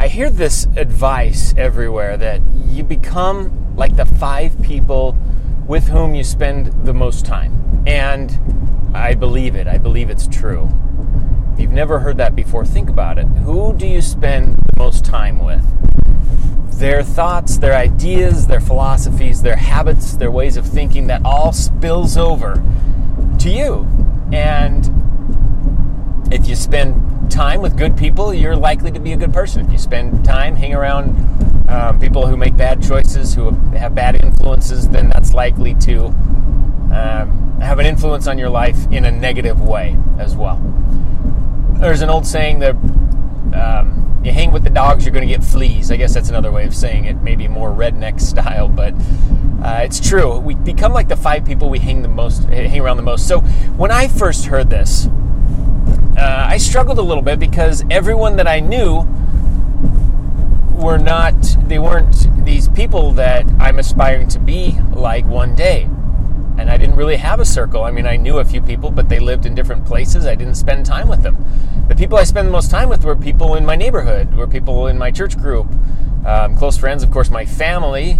I hear this advice everywhere that you become like the 5 people with whom you spend the most time. And I believe it. I believe it's true. If you've never heard that before, think about it. Who do you spend the most time with? Their thoughts, their ideas, their philosophies, their habits, their ways of thinking, that all spills over to you. And if you spend time with good people, you're likely to be a good person. If you spend time hanging around people who make bad choices, who have bad influences, then that's likely to have an influence on your life in a negative way as well. There's an old saying that you hang with the dogs, you're going to get fleas. I guess that's another way of saying it, maybe more redneck style, but it's true. We become like the 5 people we hang around the most. So when I first heard this, I struggled a little bit because everyone that I knew weren't these people that I'm aspiring to be like one day. And I didn't really have a circle. I mean, I knew a few people, but they lived in different places. I didn't spend time with them. The people I spent the most time with were people in my neighborhood, were people in my church group, close friends, of course, my family,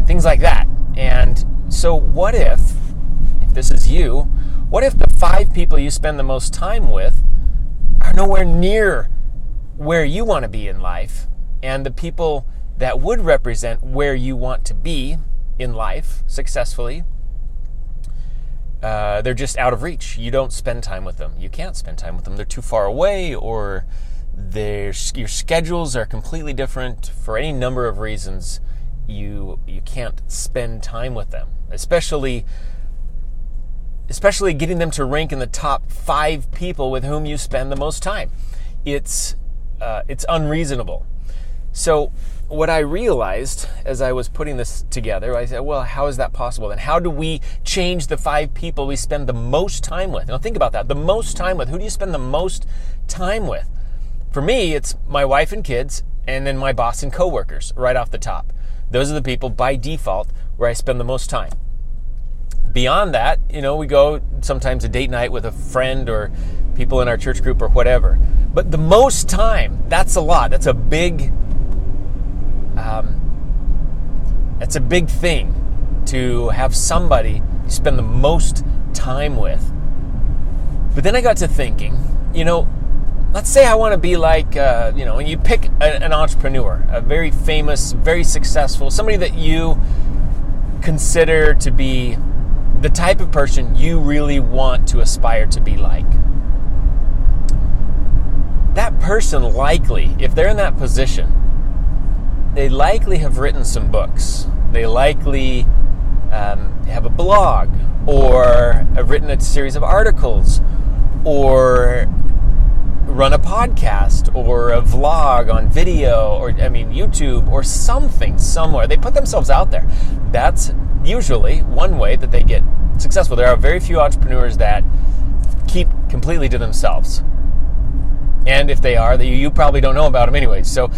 things like that. And so what if this is you, what if the 5 people you spend the most time with are nowhere near where you want to be in life, and the people that would represent where you want to be in life successfully, they're just out of reach. You don't spend time with them. You can't spend time with them. They're too far away, or your schedules are completely different. For any number of reasons, you can't spend time with them, especially getting them to rank in the top 5 people with whom you spend the most time. It's unreasonable. So what I realized as I was putting this together, I said, well, how is that possible? Then how do we change the 5 people we spend the most time with? Now think about that. The most time with. Who do you spend the most time with? For me, it's my wife and kids, and then my boss and coworkers right off the top. Those are the people by default where I spend the most time. Beyond that, we go sometimes a date night with a friend or people in our church group or whatever. But the most time, that's a lot. That's a big thing to have somebody you spend the most time with. But then I got to thinking, let's say I want to be like, and you pick an entrepreneur, a very famous, very successful, somebody that you consider to be the type of person you really want to aspire to be like. That person likely, if they're in that position, they likely have written some books. They likely have a blog, or have written a series of articles, or run a podcast, or a vlog on video, or YouTube, or something somewhere. They put themselves out there. That's usually one way that they get successful. There are very few entrepreneurs that keep completely to themselves. And if they are, you probably don't know about them anyways. So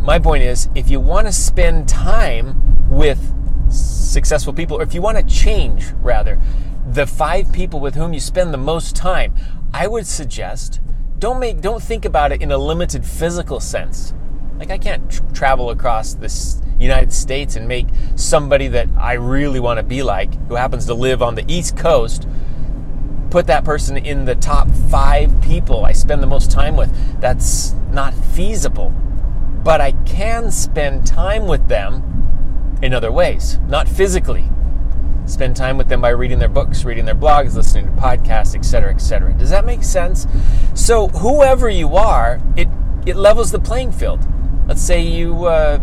my point is, if you want to spend time with successful people, or if you want to change, rather, the 5 people with whom you spend the most time, I would suggest don't think about it in a limited physical sense. Like, I can't travel across this United States and make somebody that I really want to be like, who happens to live on the East Coast, put that person in the top 5 people I spend the most time with. That's not feasible. But I can spend time with them in other ways, not physically. Spend time with them by reading their books, reading their blogs, listening to podcasts, etc., etc. Does that make sense? So whoever you are, it levels the playing field. Let's say you live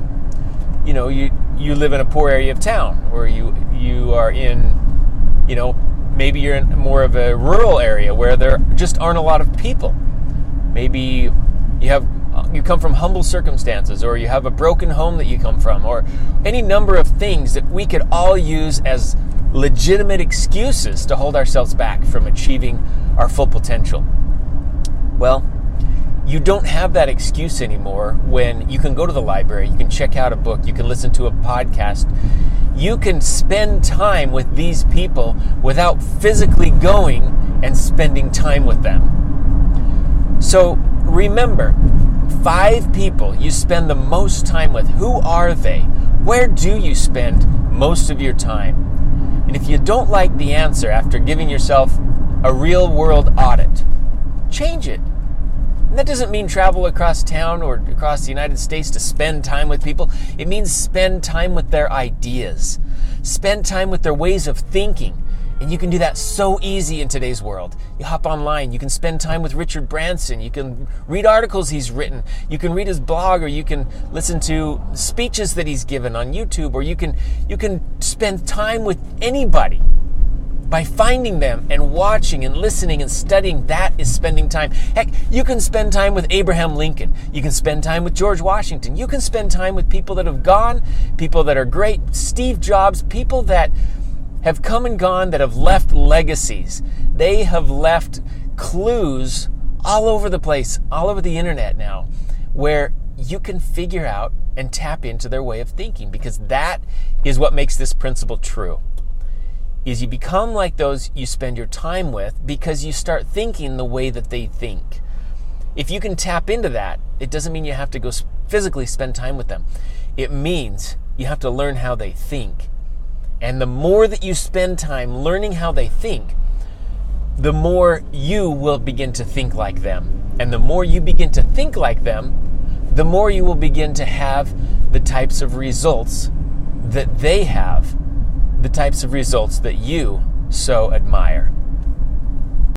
in a poor area of town, or you are in, maybe you're in more of a rural area where there just aren't a lot of people. Maybe you come from humble circumstances, or you have a broken home that you come from, or any number of things that we could all use as legitimate excuses to hold ourselves back from achieving our full potential. Well, you don't have that excuse anymore when you can go to the library, you can check out a book, you can listen to a podcast. You can spend time with these people without physically going and spending time with them. So remember, 5 people you spend the most time with, who are they? Where do you spend most of your time? And if you don't like the answer after giving yourself a real world audit, change it. And that doesn't mean travel across town or across the United States to spend time with people. It means spend time with their ideas. Spend time with their ways of thinking. And you can do that so easy in today's world. You hop online, you can spend time with Richard Branson, you can read articles he's written, you can read his blog, or you can listen to speeches that he's given on YouTube, or you can spend time with anybody. By finding them and watching and listening and studying, that is spending time. Heck, you can spend time with Abraham Lincoln. You can spend time with George Washington. You can spend time with people that have gone, people that are great, Steve Jobs, people that have come and gone, that have left legacies. They have left clues all over the place, all over the internet now, where you can figure out and tap into their way of thinking, because that is what makes this principle true. Is you become like those you spend your time with because you start thinking the way that they think. If you can tap into that, it doesn't mean you have to go physically spend time with them. It means you have to learn how they think. And the more that you spend time learning how they think, the more you will begin to think like them. And the more you begin to think like them, the more you will begin to have the types of results that they have, the types of results that you so admire.